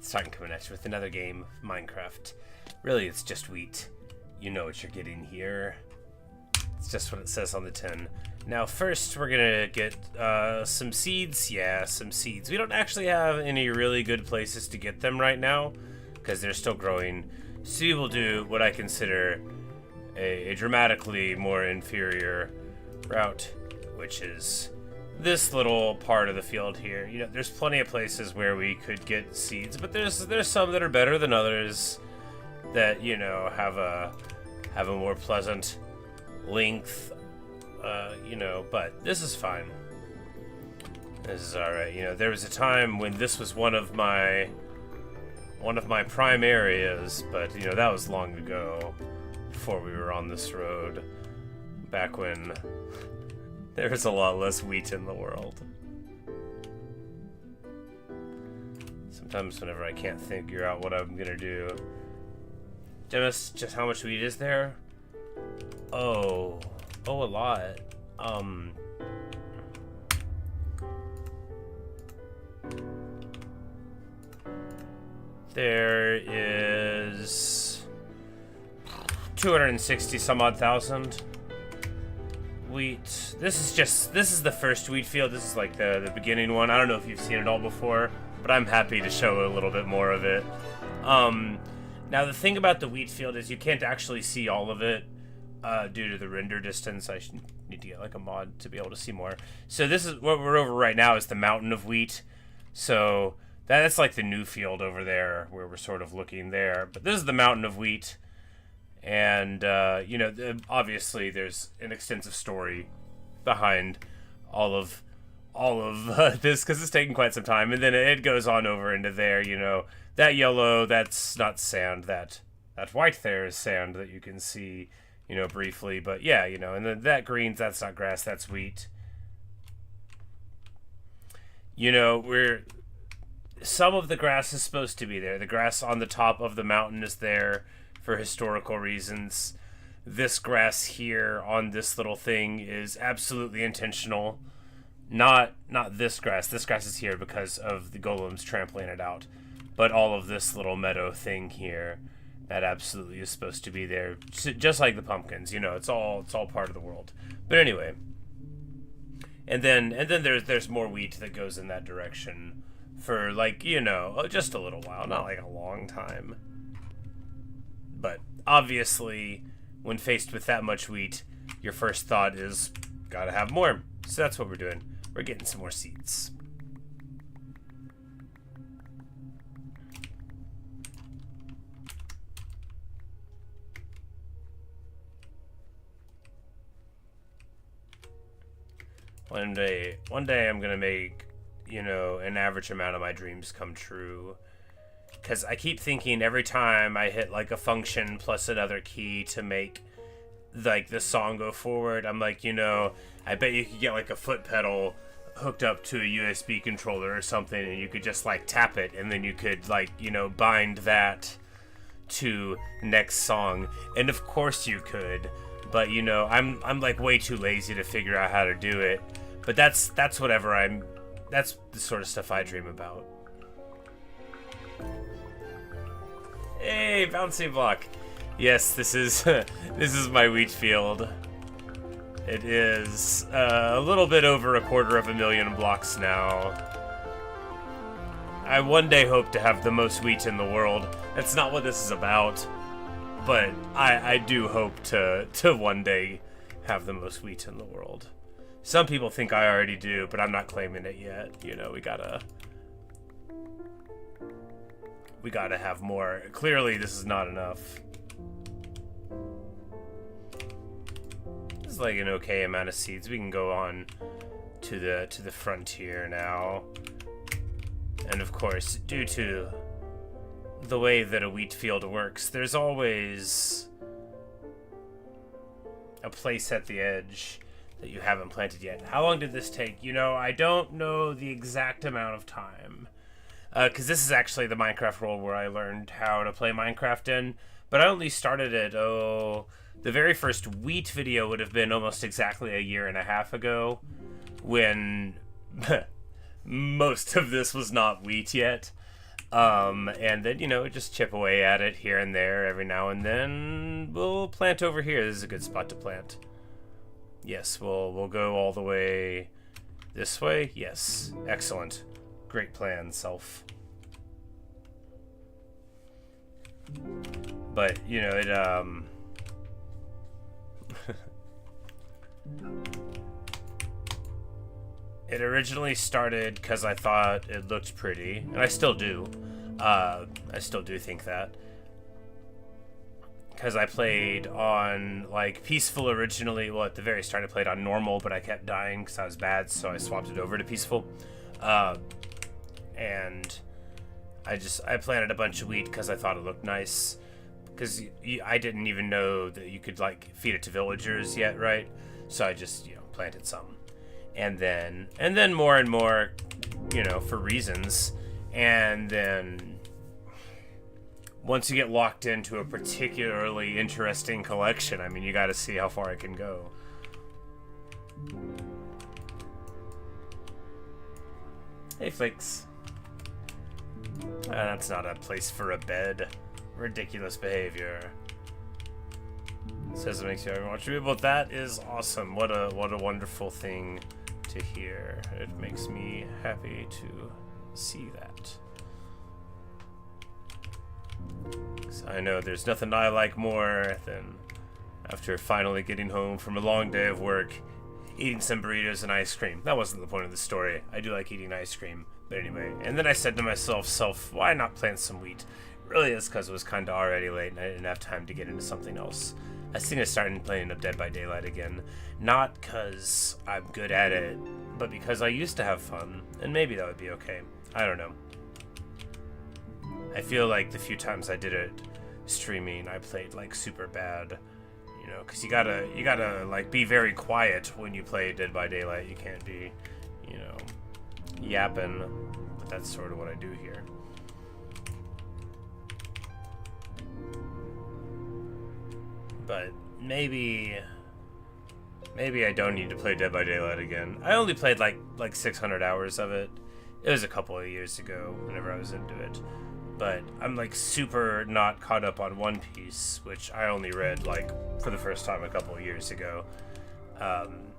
it's Titan coming at you with another game of Minecraft. Really, it's just wheat. You know what you're getting here. It's just what it says on the tin. Now, first, we're gonna get some seeds. Yeah, some seeds. We don't actually have any really good places to get them right now, because they're still growing. So we will do what I consider a dramatically more inferior route, which is this little part of the field here. You know, there's plenty of places where we could get seeds, but there's some that are better than others that, you know, have a more pleasant length, you know, but this is fine. This is alright. You know, there was a time when this was one of my prime areas, but, you know, that was long ago, before we were on this road, back when there was a lot less wheat in the world. Sometimes whenever I can't figure out what I'm gonna do. Demis, just how much wheat is there? Oh, a lot. There is 260 some odd thousand wheat. This is the first wheat field. This is like the beginning one. I don't know if you've seen it all before, but I'm happy to show a little bit more of it. Now the thing about the wheat field is you can't actually see all of it due to the render distance. I need to get like a mod to be able to see more. So this is what we're over right now, is the mountain of wheat. So that's like the new field over there where we're sort of looking there. But this is the mountain of wheat. And, you know, obviously there's an extensive story behind all of this, because it's taken quite some time. And then it goes on over into there, you know. That yellow, that's not sand. That white there is sand that you can see, you know, briefly. But, yeah, you know, and then that green, that's not grass, that's wheat. You know, some of the grass is supposed to be there. The grass on the top of the mountain is there for historical reasons. This grass here on this little thing is absolutely intentional. Not this grass. This grass is here because of the golems trampling it out. But all of this little meadow thing here, that absolutely is supposed to be there. Just like the pumpkins, you know, it's all part of the world. But anyway. And then there's more wheat that goes in that direction for, like, you know, just a little while, not like a long time. But obviously, when faced with that much wheat, your first thought is, gotta have more. So that's what we're doing. We're getting some more seeds. One day I'm gonna make, you know, an average amount of my dreams come true. Because I keep thinking every time I hit, like, a function plus another key to make, like, the song go forward, I'm like, you know, I bet you could get, like, a foot pedal hooked up to a USB controller or something, and you could just, like, tap it, and then you could, like, you know, bind that to next song. And of course you could, but, you know, I'm like, way too lazy to figure out how to do it. But that's the sort of stuff I dream about. Hey, bouncy block. Yes, this is this is my wheat field. It is a little bit over 250,000 blocks now. I one day hope to have the most wheat in the world. That's not what this is about, but I do hope to one day have the most wheat in the world. Some people think I already do, but I'm not claiming it yet. You know, we gotta have more. Clearly, this is not enough. This is like an okay amount of seeds. We can go on to the frontier now. And of course, due to the way that a wheat field works, there's always a place at the edge that you haven't planted yet. How long did this take? You know, I don't know the exact amount of time. Because this is actually the Minecraft world where I learned how to play Minecraft in. But I only started it, the very first wheat video would have been almost exactly a year and a half ago, when most of this was not wheat yet. And then, you know, just chip away at it here and there every now and then. We'll plant over here. This is a good spot to plant. Yes, we'll go all the way this way. Yes, excellent. Great plan, Self. But, you know, it, it originally started because I thought it looked pretty, and I still do. I still do think that. Because I played on, like, Peaceful originally. Well, at the very start I played on Normal, but I kept dying because I was bad, so I swapped it over to Peaceful. And I planted a bunch of wheat because I thought it looked nice. Because I didn't even know that you could, like, feed it to villagers yet, right? So I just, you know, planted some. And then more and more, you know, for reasons. And then once you get locked into a particularly interesting collection, I mean, you gotta see how far it can go. Hey, Flix. That's not a place for a bed. Ridiculous behavior. Says it makes you everyone watch you, but that is awesome. What a wonderful thing to hear. It makes me happy to see that. So I know there's nothing I like more than after finally getting home from a long day of work, eating some burritos and ice cream. That wasn't the point of the story. I do like eating ice cream, but anyway. And then I said to myself, why not plant some wheat? Really, it's because it was kind of already late and I didn't have time to get into something else. I was thinking of starting playing up Dead by Daylight again. Not because I'm good at it, but because I used to have fun, and maybe that would be okay. I don't know. I feel like the few times I did it streaming, I played like super bad, you know, because you gotta like be very quiet when you play Dead by Daylight. You can't be, you know, yapping, but that's sort of what I do here. But maybe I don't need to play Dead by Daylight again. I only played like 600 hours of it. It was a couple of years ago whenever I was into it. But I'm like super not caught up on One Piece, which I only read like for the first time a couple of years ago. And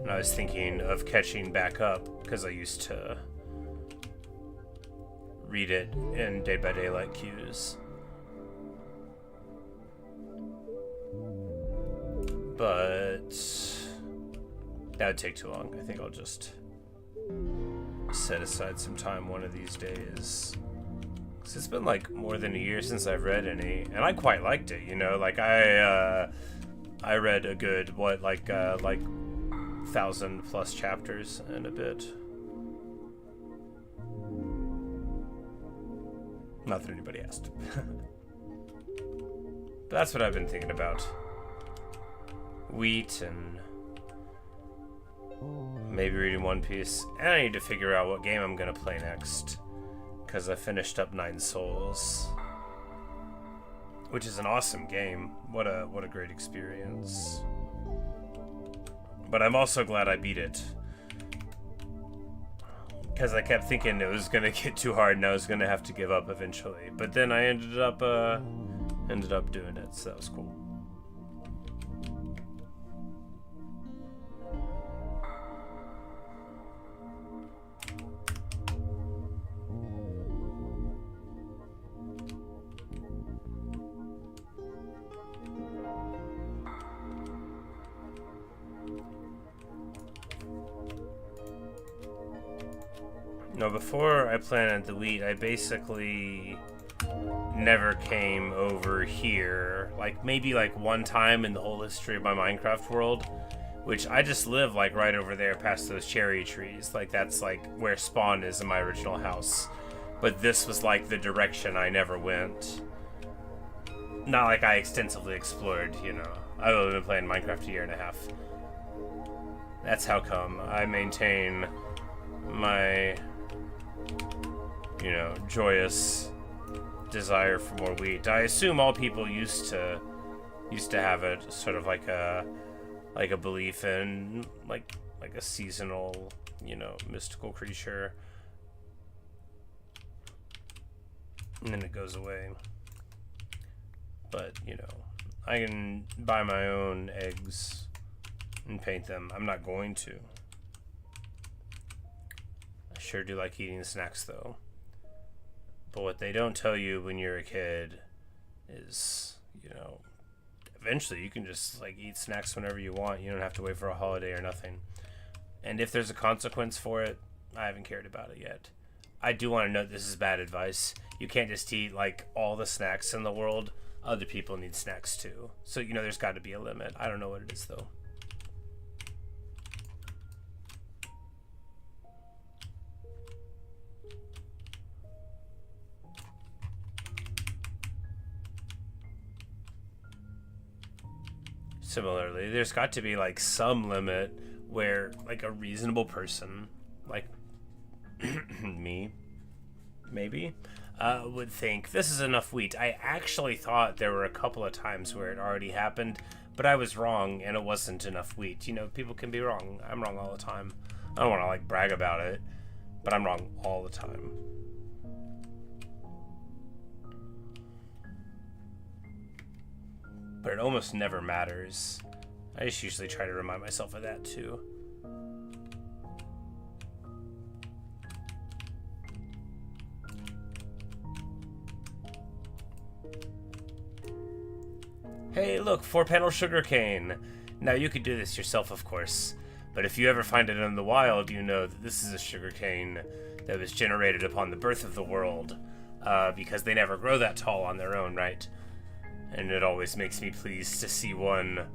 I was thinking of catching back up because I used to read it in Dead by Daylight queues. But that would take too long. I think I'll just set aside some time one of these days. 'Cause it's been like more than a year since I've read any, and I quite liked it, you know, like I read a good, like 1,000+ chapters and a bit. Not that anybody asked. But that's what I've been thinking about. Wheat and maybe reading One Piece. And I need to figure out what game I'm gonna play next, because I finished up Nine Souls, which is an awesome game. What a great experience. But I'm also glad I beat it, because I kept thinking it was gonna get too hard and I was gonna have to give up eventually. But then I ended up doing it, so that was cool. No, before I planted the wheat, I basically never came over here. Like, maybe like one time in the whole history of my Minecraft world, which I just live like right over there past those cherry trees. Like, that's like where spawn is in my original house. But this was like the direction I never went. Not like I extensively explored, you know. I've only been playing Minecraft a year and a half. That's how come I maintain my, you know, joyous desire for more wheat. I assume all people used to have it sort of like a belief in like a seasonal, you know, mystical creature. and then it goes away. But, you know, I can buy my own eggs and paint them. I'm not going to. I sure do like eating snacks, though. But what they don't tell you when you're a kid is, you know, eventually you can just, like, eat snacks whenever you want. You don't have to wait for a holiday or nothing. And if there's a consequence for it, I haven't cared about it yet. I do want to note this is bad advice. You can't just eat, like, all the snacks in the world. Other people need snacks, too. So, you know, there's got to be a limit. I don't know what it is, though. Similarly, there's got to be, like, some limit where, like, a reasonable person, like me, maybe, would think, this is enough wheat. I actually thought there were a couple of times where it already happened, but I was wrong, and it wasn't enough wheat. You know, people can be wrong. I'm wrong all the time. I don't want to, like, brag about it, but I'm wrong all the time. But it almost never matters. I just usually try to remind myself of that, too. Hey, look, 4-panel sugarcane. Now, you could do this yourself, of course. But if you ever find it in the wild, you know that this is a sugarcane that was generated upon the birth of the world. Because they never grow that tall on their own, right? And it always makes me pleased to see one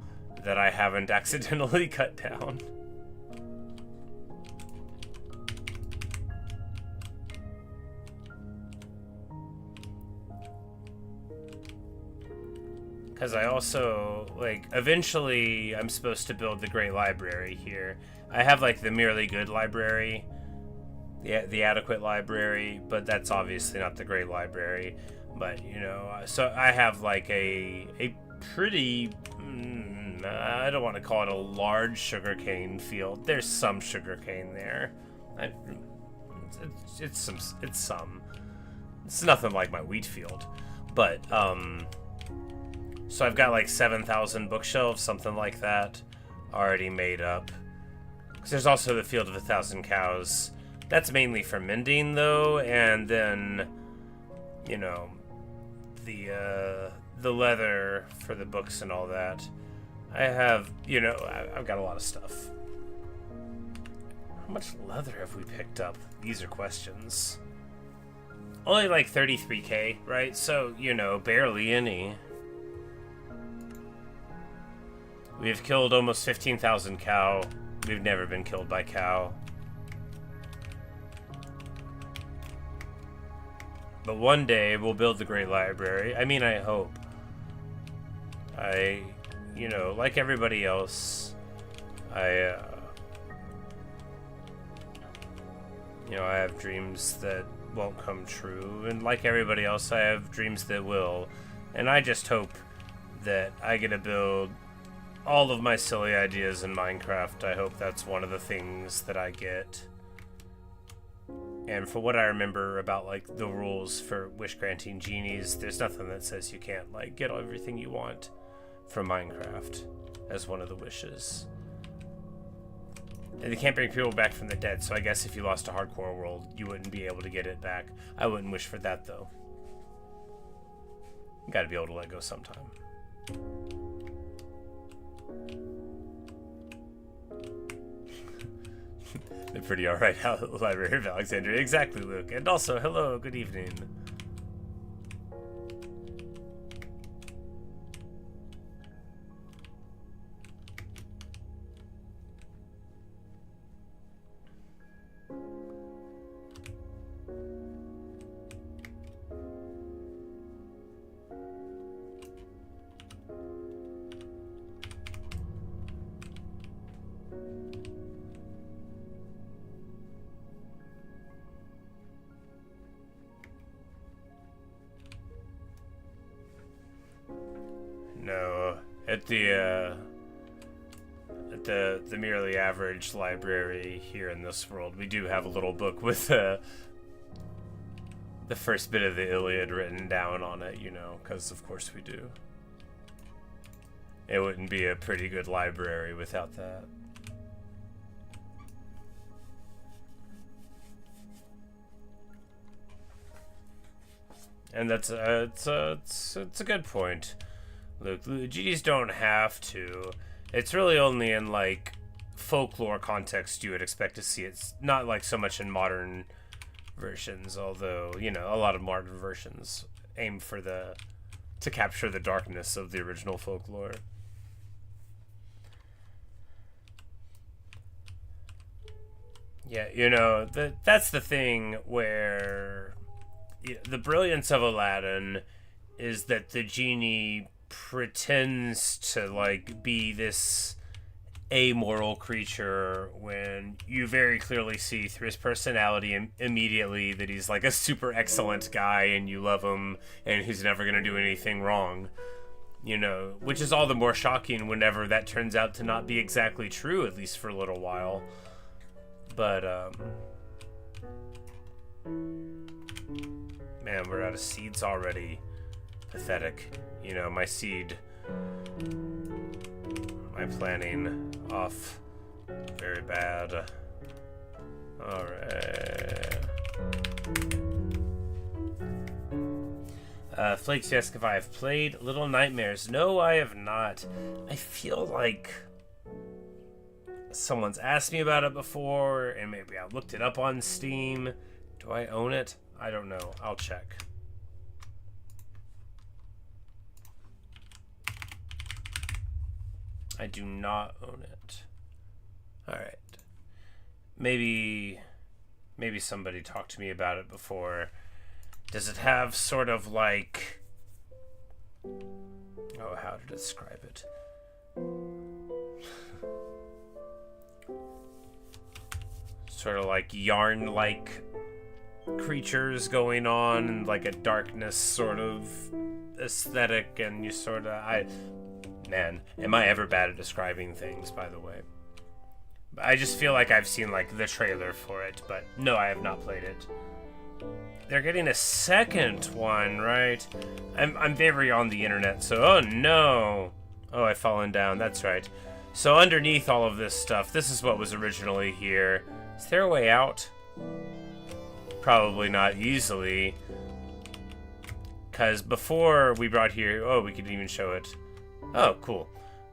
that I haven't accidentally cut down. Because I also, like, eventually I'm supposed to build the Great Library here. I have, like, the merely good library, the adequate library, but that's obviously not the Great Library. But, you know, so I have, like, a pretty, I don't want to call it a large sugarcane field. There's some sugarcane there. It's some. It's nothing like my wheat field. But, so I've got, like, 7,000 bookshelves, something like that, already made up. Because there's also the Field of 1,000 Cows. That's mainly for mending, though, and then, you know, the leather for the books and all that. I have, you know, I've got a lot of stuff. How much leather have we picked up? These are questions. Only like 33k, right? So, you know, barely any. We've killed almost 15,000 cow. We've never been killed by cow. But one day, we'll build the Great Library. I mean, I hope. You know, like everybody else, you know, I have dreams that won't come true. And like everybody else, I have dreams that will. And I just hope that I get to build all of my silly ideas in Minecraft. I hope that's one of the things that I get. And for what I remember about, like, the rules for wish-granting genies, there's nothing that says you can't, like, get everything you want from Minecraft as one of the wishes. And they can't bring people back from the dead, so I guess if you lost a hardcore world, you wouldn't be able to get it back. I wouldn't wish for that, though. You gotta be able to let go sometime. They're pretty alright out at the Library of Alexandria. Exactly, Luke. And also, hello, good evening. No, at the merely average library here in this world, we do have a little book with the first bit of the Iliad written down on it, you know, because of course we do. It wouldn't be a pretty good library without that. And that's it's a good point. Look, the GDs don't have to. It's really only in like folklore context you would expect to see it. It's not like so much in modern versions, although, you know, a lot of modern versions aim for to capture the darkness of the original folklore. Yeah, you know, that's the thing where the brilliance of Aladdin is that the genie pretends to like be this amoral creature when you very clearly see through his personality immediately that he's like a super excellent guy and you love him and he's never going to do anything wrong, you know, which is all the more shocking whenever that turns out to not be exactly true, at least for a little while. But man, we're out of seeds already. Pathetic. You know, my planning off very bad. Alright. Flakes ask if I have played Little Nightmares. No, I have not. I feel like someone's asked me about it before, and maybe I looked it up on Steam. Do I own it? I don't know. I'll check. I do not own it. Alright. Maybe somebody talked to me about it before. Does it have sort of like... Oh, how to describe it? Sort of like yarn-like creatures going on, and like a darkness sort of aesthetic, and you sort of... Man, am I ever bad at describing things, by the way. I just feel like I've seen, like, the trailer for it, but no, I have not played it. They're getting a second one, right? I'm very on the internet, so... Oh, no! Oh, I've fallen down, that's right. So underneath all of this stuff, this is what was originally here. Is there a way out? Probably not easily. Because before we brought here... Oh, we could even show it. Oh, cool.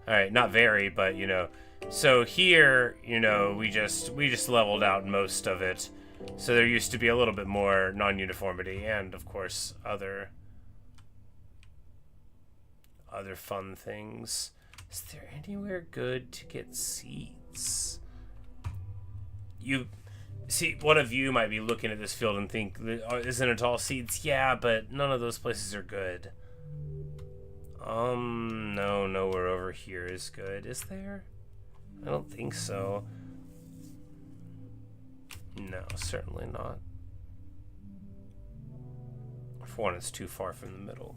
Alright, not very, but, you know. So here, you know, we just leveled out most of it. So there used to be a little bit more non-uniformity and, of course, other fun things. Is there anywhere good to get seeds? You... See, one of you might be looking at this field and think, isn't it all seeds? Yeah, but none of those places are good. No, nowhere over here is good. Is there? I don't think so. No, certainly not. For one, it's too far from the middle.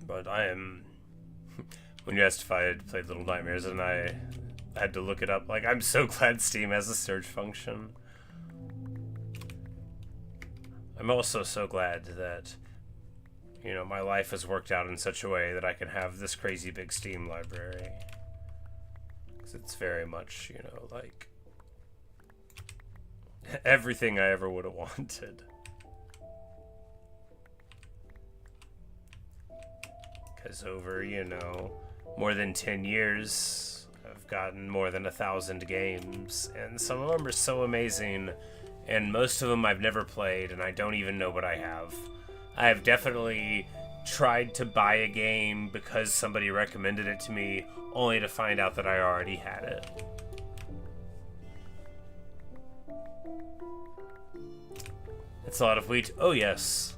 But I am... When you asked if I had played Little Nightmares and I had to look it up, like, I'm so glad Steam has a search function. I'm also so glad that, you know, my life has worked out in such a way that I can have this crazy big Steam library. Because it's very much, you know, like, everything I ever would have wanted. Because over, you know, more than 10 years, I've gotten more than 1,000 games, and some of them are so amazing, and most of them I've never played, and I don't even know what I have. I have definitely tried to buy a game because somebody recommended it to me, only to find out that I already had it. It's a lot of wheat. Oh, yes.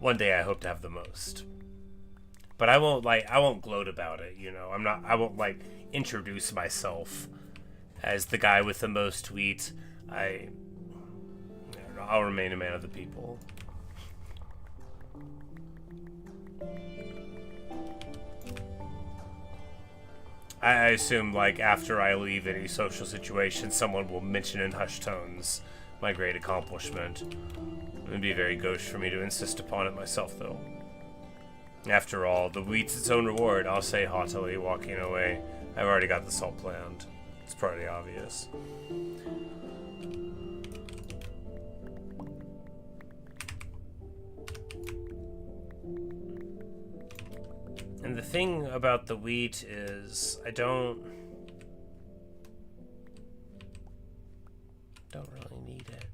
one day I hope to have the most. But I won't gloat about it, you know. I won't like introduce myself as the guy with the most wheat. I don't know, I'll remain a man of the people. I assume, like, after I leave any social situation, someone will mention in hushed tones my great accomplishment. It would be very gauche for me to insist upon it myself, though. After all, the wheat's its own reward, I'll say haughtily, walking away. I've already got this all planned. It's pretty obvious. And the thing about the wheat is, I don't really need it.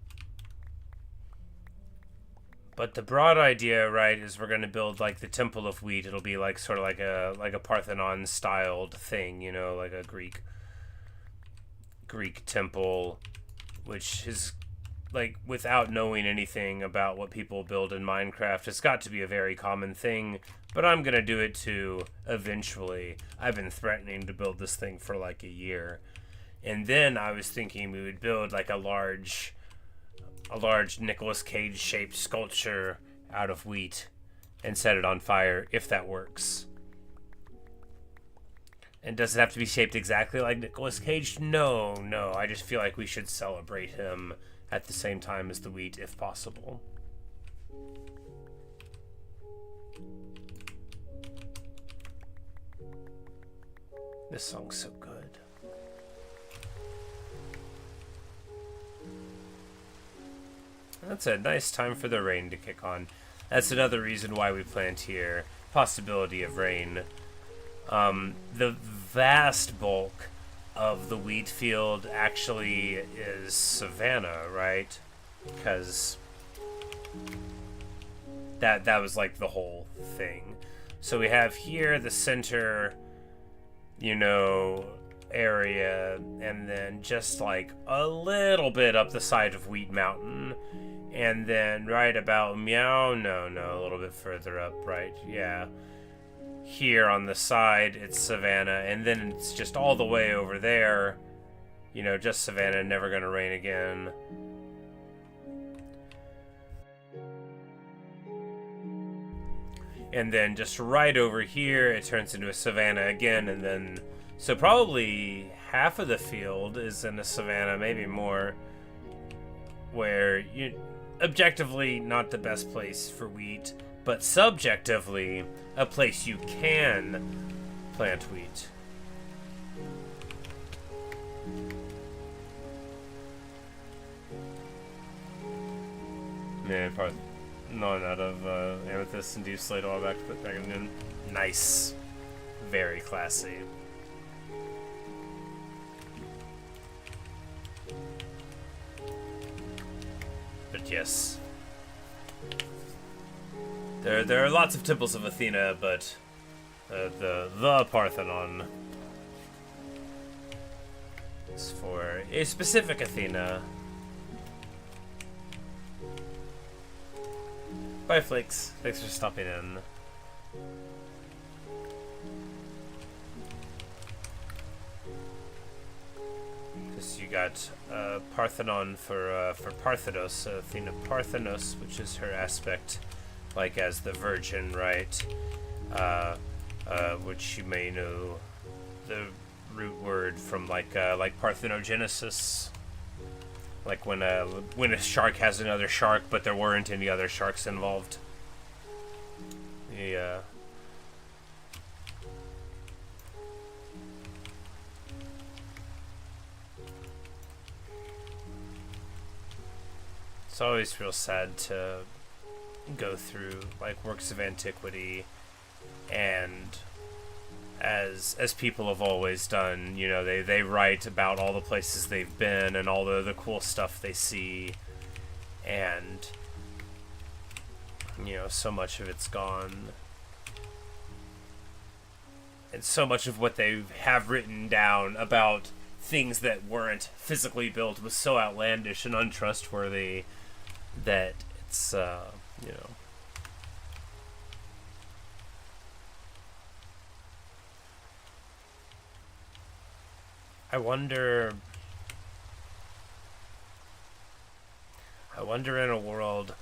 But the broad idea, right, is we're gonna build like the Temple of Wheat. It'll be like sort of like a Parthenon styled thing, you know, like a Greek temple, which is like, without knowing anything about what people build in Minecraft, it's got to be a very common thing. But I'm gonna do it too eventually. I've been threatening to build this thing for like a year. And then I was thinking we would build like a large Nicolas Cage shaped sculpture out of wheat and set it on fire, if that works. And does it have to be shaped exactly like Nicolas Cage? No. I just feel like we should celebrate him at the same time as the wheat, if possible. This song's so good. That's a nice time for the rain to kick on. That's another reason why we plant here. Possibility of rain. The vast bulk of the wheat field actually is savanna, right? Because that was like the whole thing. So we have here the center, you know, area, and then just like a little bit up the side of Wheat Mountain, and then right about a little bit further up, right? Yeah. Here on the side, it's savanna, and then it's just all the way over there, you know, just savanna, never gonna rain again. And then just right over here, it turns into a savanna again, and then, so probably half of the field is in a savanna, maybe more, where you, objectively, not the best place for wheat, but subjectively, a place you can plant wheat. Man, probably none out of amethyst and deep slate all back to put back in. Nice. Very classy. But yes. There are lots of temples of Athena, but the Parthenon is for a specific Athena. Bye, Flakes. Thanks for stopping in. Because you got Parthenon for Parthenos, Athena Parthenos, which is her aspect, like as the Virgin, right? Which you may know the root word from, like parthenogenesis. Like when a shark has another shark, but there weren't any other sharks involved. Yeah. It's always real sad to go through like works of antiquity, and as people have always done, you know, they write about all the places they've been and all the cool stuff they see, and you know, so much of it's gone, and so much of what they have written down about things that weren't physically built was so outlandish and untrustworthy that it's you know, I wonder... I wonder in a world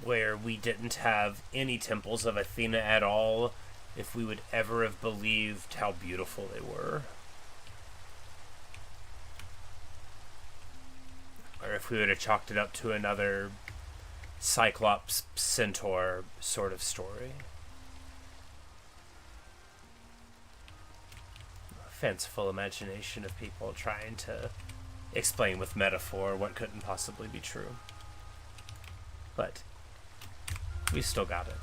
where we didn't have any temples of Athena at all, if we would ever have believed how beautiful they were. Or if we would have chalked it up to another Cyclops Centaur sort of story. Fanciful imagination of people trying to explain with metaphor what couldn't possibly be true. But we still got it.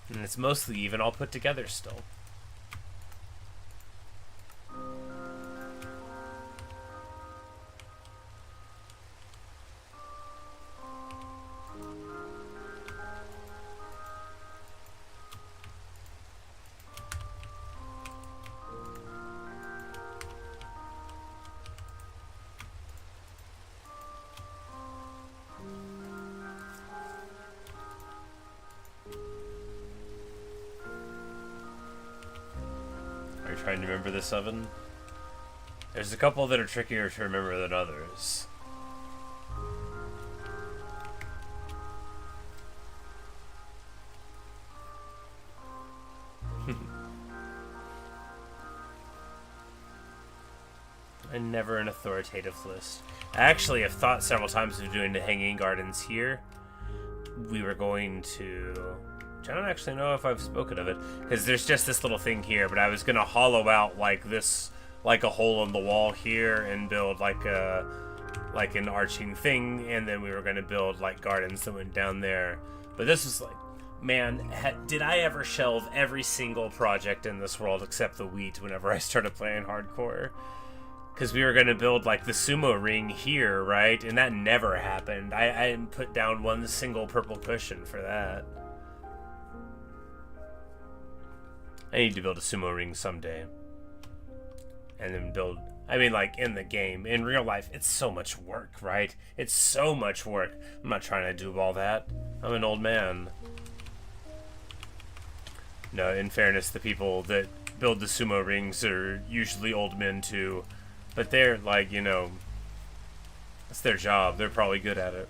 And it's mostly even all put together still. Trying to remember this oven. There's a couple that are trickier to remember than others. And never an authoritative list. I actually have thought several times of doing the hanging gardens here. We were going to... I don't actually know if I've spoken of it, because there's just this little thing here, but I was going to hollow out like this, like a hole in the wall here, and build like an arching thing, and then we were going to build like gardens that went down there. But this was like, man, did I ever shelve every single project in this world except the wheat whenever I started playing hardcore? Because we were going to build like the sumo ring here, right? And that never happened. I didn't put down one single purple cushion for that. I need to build a sumo ring someday. And then build... I mean, like, in the game. In real life, it's so much work, right? It's so much work. I'm not trying to do all that. I'm an old man. No, in fairness, the people that build the sumo rings are usually old men, too. But they're, like, you know... That's their job. They're probably good at it.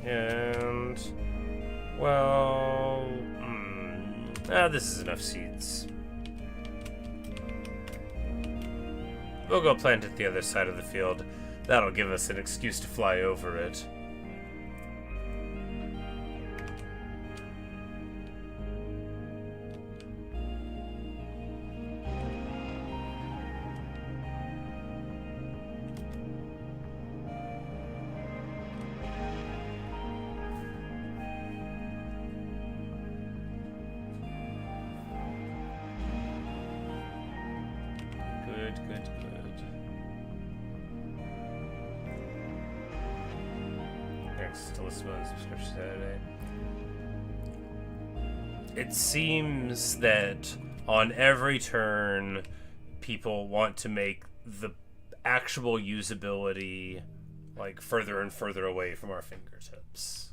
And, well, this is enough seeds. We'll go plant it the other side of the field. That'll give us an excuse to fly over it. It seems that on every turn, people want to make the actual usability like further and further away from our fingertips.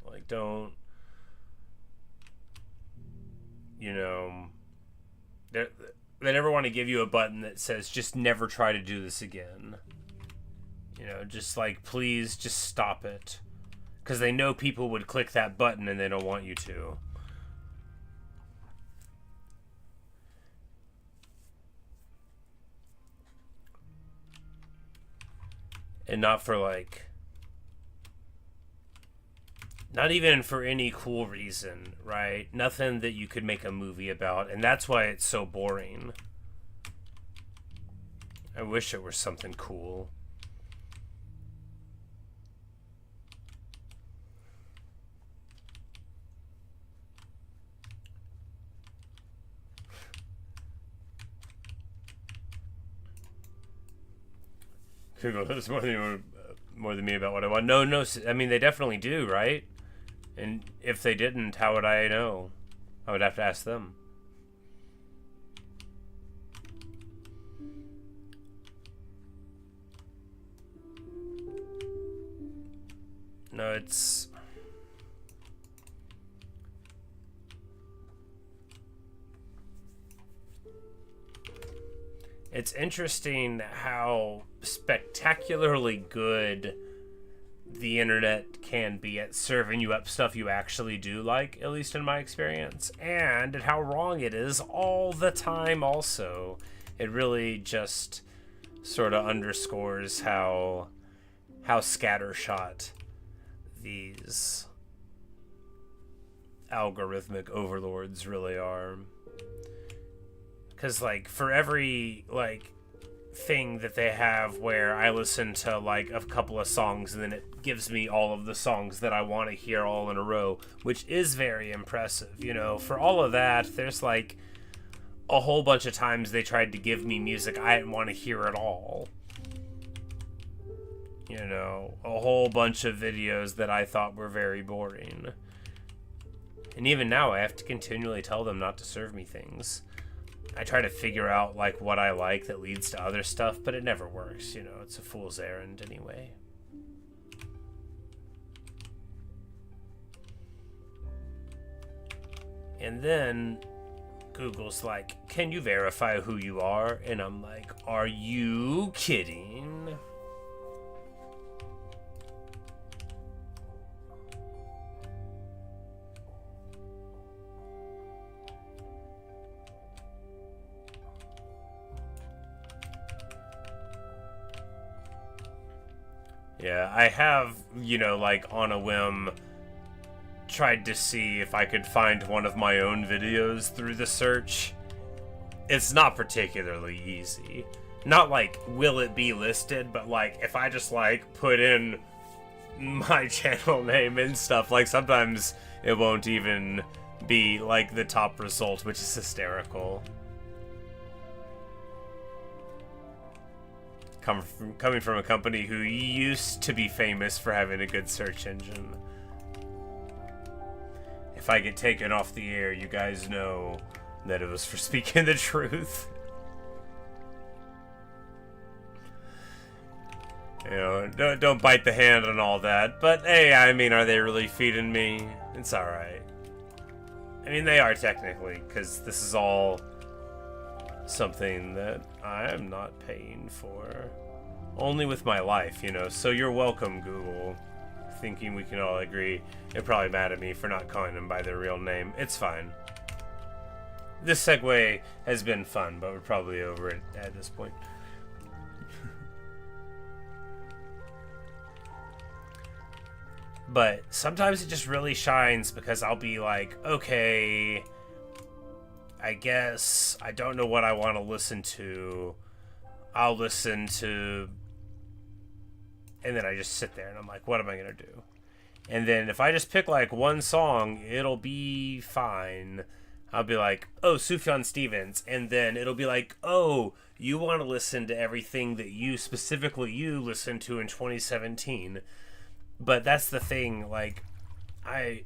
Like, don't, you know, they never want to give you a button that says just never try to do this again. You know, just like, please just stop it. Because they know people would click that button and they don't want you to. And not for like... Not even for any cool reason, right? Nothing that you could make a movie about. And that's why it's so boring. I wish it were something cool. Google knows more than me about what I want. No, I mean, they definitely do, right? And if they didn't, how would I know? I would have to ask them. No, it's... It's interesting how spectacularly good the internet can be at serving you up stuff you actually do like, at least in my experience, and how wrong it is all the time also. It really just sort of underscores how scattershot these algorithmic overlords really are. Because, like, for every, like, thing that they have where I listen to, like, a couple of songs and then it gives me all of the songs that I want to hear all in a row, which is very impressive, you know. For all of that, there's, like, a whole bunch of times they tried to give me music I didn't want to hear at all. You know, a whole bunch of videos that I thought were very boring. And even now, I have to continually tell them not to serve me things. I try to figure out, like, what I like that leads to other stuff, but it never works, you know. It's a fool's errand anyway. And then Google's like, can you verify who you are? And I'm like, are you kidding? Yeah, I have, you know, like, on a whim, tried to see if I could find one of my own videos through the search. It's not particularly easy. Not like, will it be listed, but like, if I just like put in my channel name and stuff, like sometimes it won't even be like the top result, which is hysterical. Coming from a company who used to be famous for having a good search engine. If I get taken off the air, you guys know that it was for speaking the truth. You know, don't bite the hand on all that. But hey, I mean, are they really feeding me? It's alright. I mean, they are technically, because this is all something that I am not paying for. Only with my life, you know. So you're welcome, Google. Thinking we can all agree. They're probably mad at me for not calling them by their real name. It's fine. This segue has been fun, but we're probably over it at this point. But sometimes it just really shines because I'll be like, okay, I guess I don't know what I want to listen to. I'll listen to... And then I just sit there and I'm like, what am I going to do? And then if I just pick like one song, it'll be fine. I'll be like, oh, Sufjan Stevens. And then it'll be like, oh, you want to listen to everything that you, specifically you, listened to in 2017. But that's the thing, like, I'm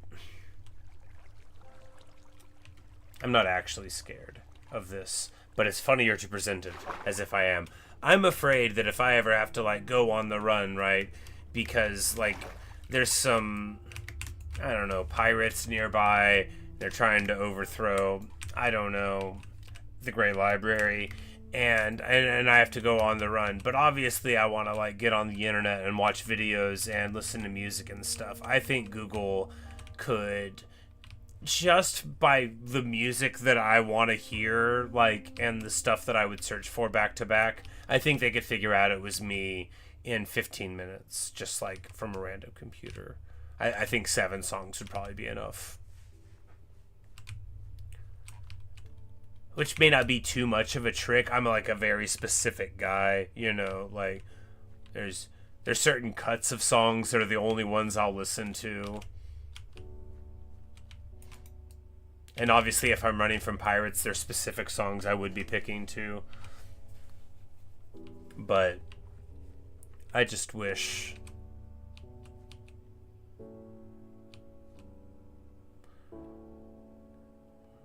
not actually scared of this, but it's funnier to present it as if I am. I'm afraid that if I ever have to, like, go on the run, right, because, like, there's some, I don't know, pirates nearby, they're trying to overthrow, I don't know, the Great Library, and I have to go on the run. But obviously I want to, like, get on the internet and watch videos and listen to music and stuff. I think Google could, just by the music that I want to hear, like, and the stuff that I would search for back to back, I think they could figure out it was me in 15 minutes, just like from a random computer. I think 7 songs would probably be enough. Which may not be too much of a trick. I'm like a very specific guy, you know, like there's certain cuts of songs that are the only ones I'll listen to. And obviously if I'm running from pirates, there's specific songs I would be picking too. But I just wish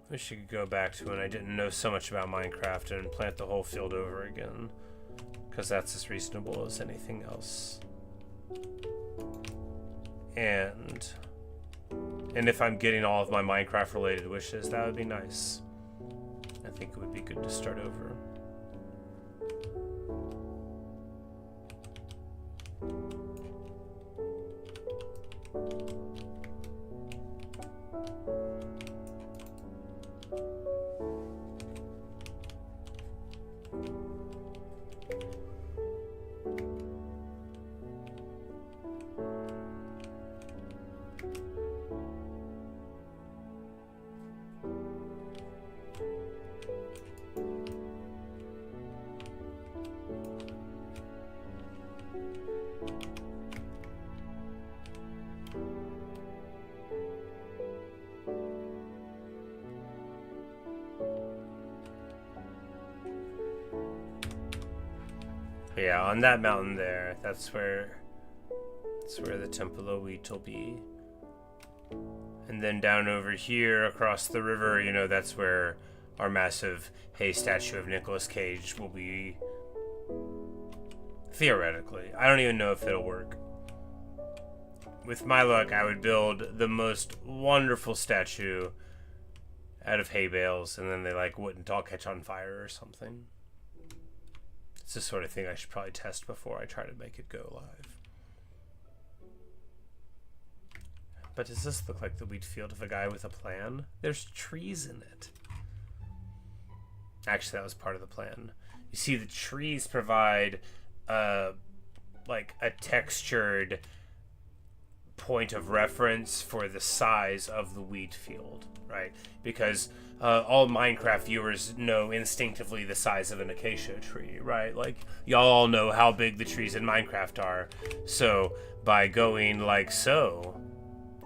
you could go back to when I didn't know so much about Minecraft and plant the whole field over again. Because that's as reasonable as anything else. And if I'm getting all of my Minecraft related wishes, that would be nice. I think it would be good to start over. Yeah, on that mountain there, that's where the Temple of Wheat will be. And then down over here across the river, you know, that's where our massive hay statue of Nicolas Cage will be. Theoretically. I don't even know if it'll work. With my luck, I would build the most wonderful statue out of hay bales, and then they wouldn't all catch on fire or something. It's the sort of thing I should probably test before I try to make it go live. But does this look like the wheat field of a guy with a plan? There's trees in it. Actually, that was part of the plan. You see, the trees provide like a textured point of reference for the size of the wheat field, right? Because all Minecraft viewers know instinctively the size of an acacia tree, right? Like, y'all all know how big the trees in Minecraft are. So by going like so,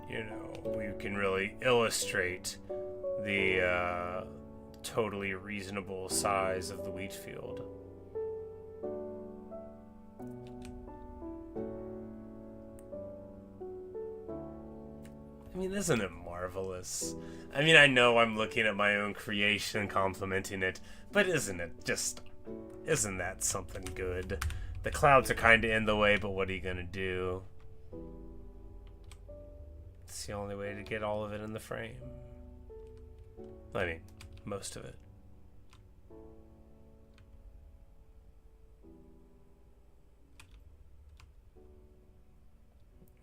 you know, we can really illustrate the totally reasonable size of the wheat field. I mean, isn't it marvelous? I mean, I know I'm looking at my own creation and complimenting it, but isn't that something good? The clouds are kind of in the way, but what are you gonna do? It's the only way to get all of it in the frame. I mean, most of it.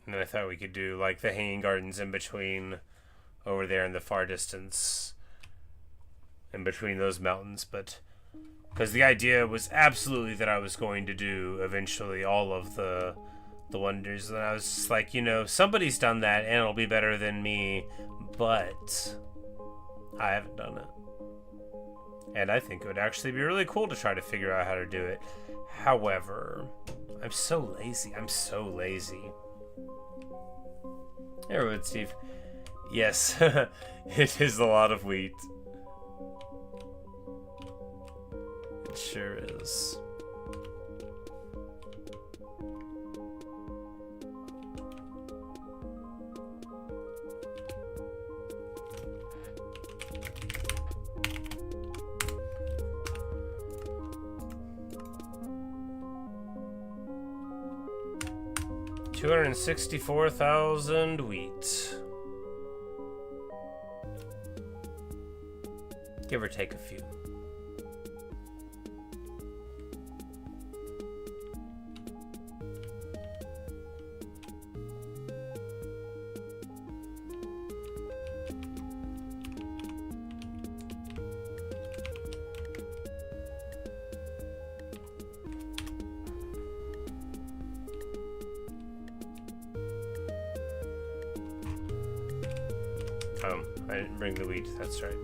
And then I thought we could do like the hanging gardens in between, over there in the far distance, in between those mountains. But because the idea was absolutely that I was going to do eventually all of the wonders, and I was just like, you know, somebody's done that and it'll be better than me, but I haven't done it. And I think it would actually be really cool to try to figure out how to do it. However, I'm so lazy. There we go, Steve. Yes, it is a lot of wheat. It sure is. $264,000 wheat. Give or take a few. I didn't bring the wheat, that's right.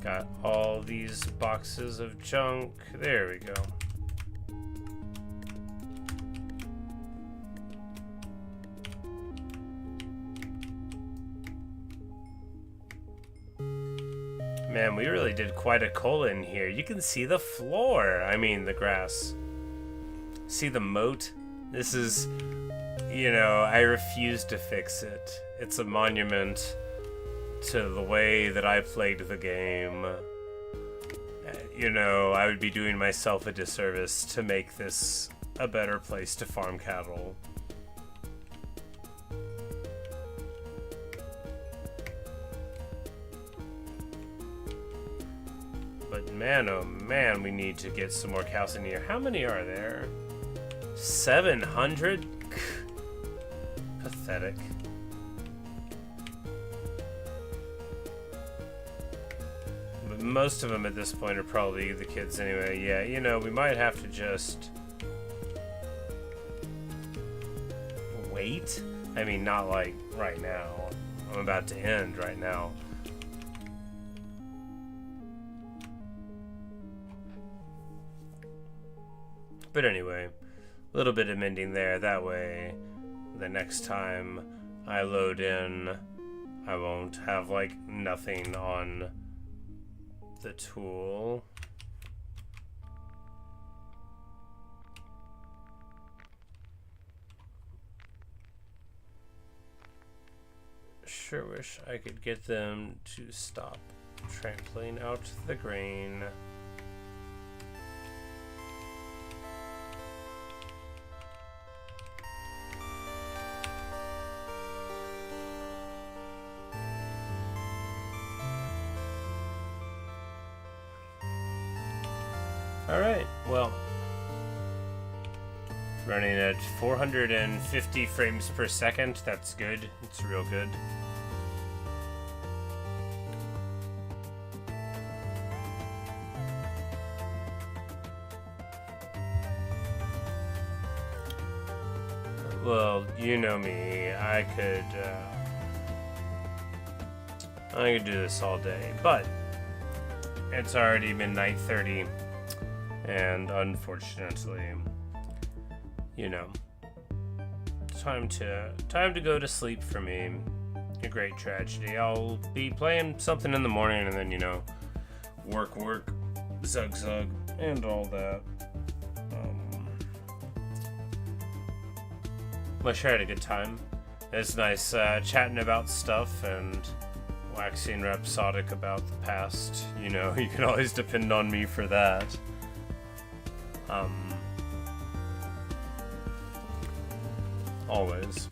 Got all these boxes of junk. There we go. Man, we really did quite a cola in here. You can see the floor. I mean, the grass. See the moat? This is, you know, I refuse to fix it. It's a monument to the way that I played the game. you know, I would be doing myself a disservice to make this a better place to farm cattle. But man, oh man, we need to get some more cows in here. How many are there? 700? Pathetic. But most of them at this point are probably the kids anyway. Yeah, you know, we might have to just wait. I mean, not like right now. I'm about to end right now. But anyway, a little bit of mending there. That way, the next time I load in, I won't have, like, nothing on the tool. Sure wish I could get them to stop trampling out the grain. Alright, well, running at 450 frames per second, that's good, it's real good. Well, you know me, I could do this all day, but it's already midnight 30. And unfortunately, you know, time to go to sleep for me. A great tragedy. I'll be playing something in the morning, and then, you know, work, zug, and all that. I'm sure I had a good time. It's nice chatting about stuff and waxing rhapsodic about the past. You know, you can always depend on me for that. Always.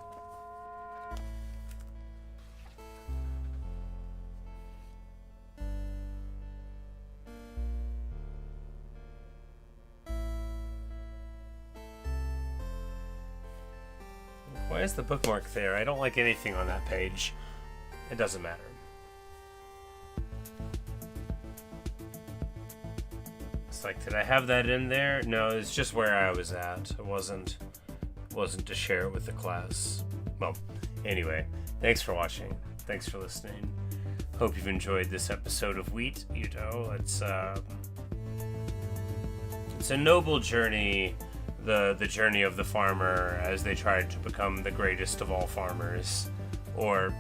Why is the bookmark there? I don't like anything on that page. It doesn't matter. Like, did I have that in there? No, it's just where I was at. It wasn't to share it with the class. Well, anyway, thanks for watching. Thanks for listening. Hope you've enjoyed this episode of Wheat. You know, it's a noble journey, the journey of the farmer as they try to become the greatest of all farmers, or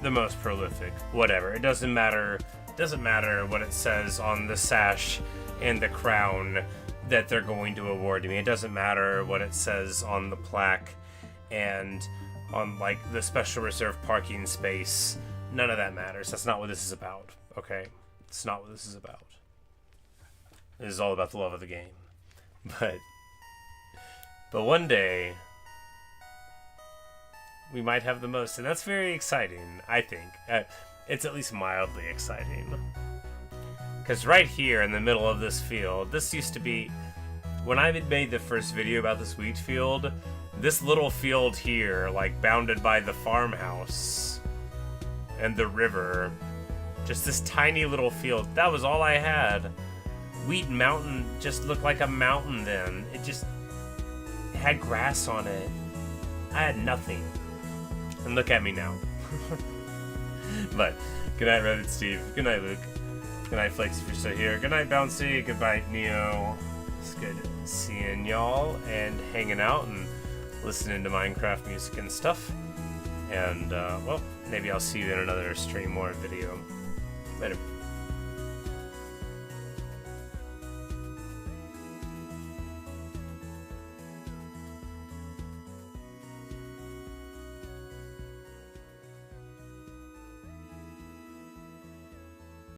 the most prolific. Whatever. It doesn't matter. Doesn't matter what it says on the sash and the crown that they're going to award me. It doesn't matter what it says on the plaque and on, like, the special reserve parking space. None of that matters. That's not what this is about, okay? It's not what this is about. This is all about the love of the game. But one day, we might have the most, and that's very exciting, I think. It's at least mildly exciting. Because right here in the middle of this field, this used to be... When I made the first video about this wheat field, this little field here, like, bounded by the farmhouse and the river, just this tiny little field, that was all I had. Wheat Mountain just looked like a mountain then. It just had grass on it. I had nothing. And look at me now. But, good night, Reddit Steve. Good night, Luke. Good night, Flakes, if you're still here. Good night, Bouncy. Goodbye, Neo. It's good seeing y'all and hanging out and listening to Minecraft music and stuff. And, well, maybe I'll see you in another stream or video. Later.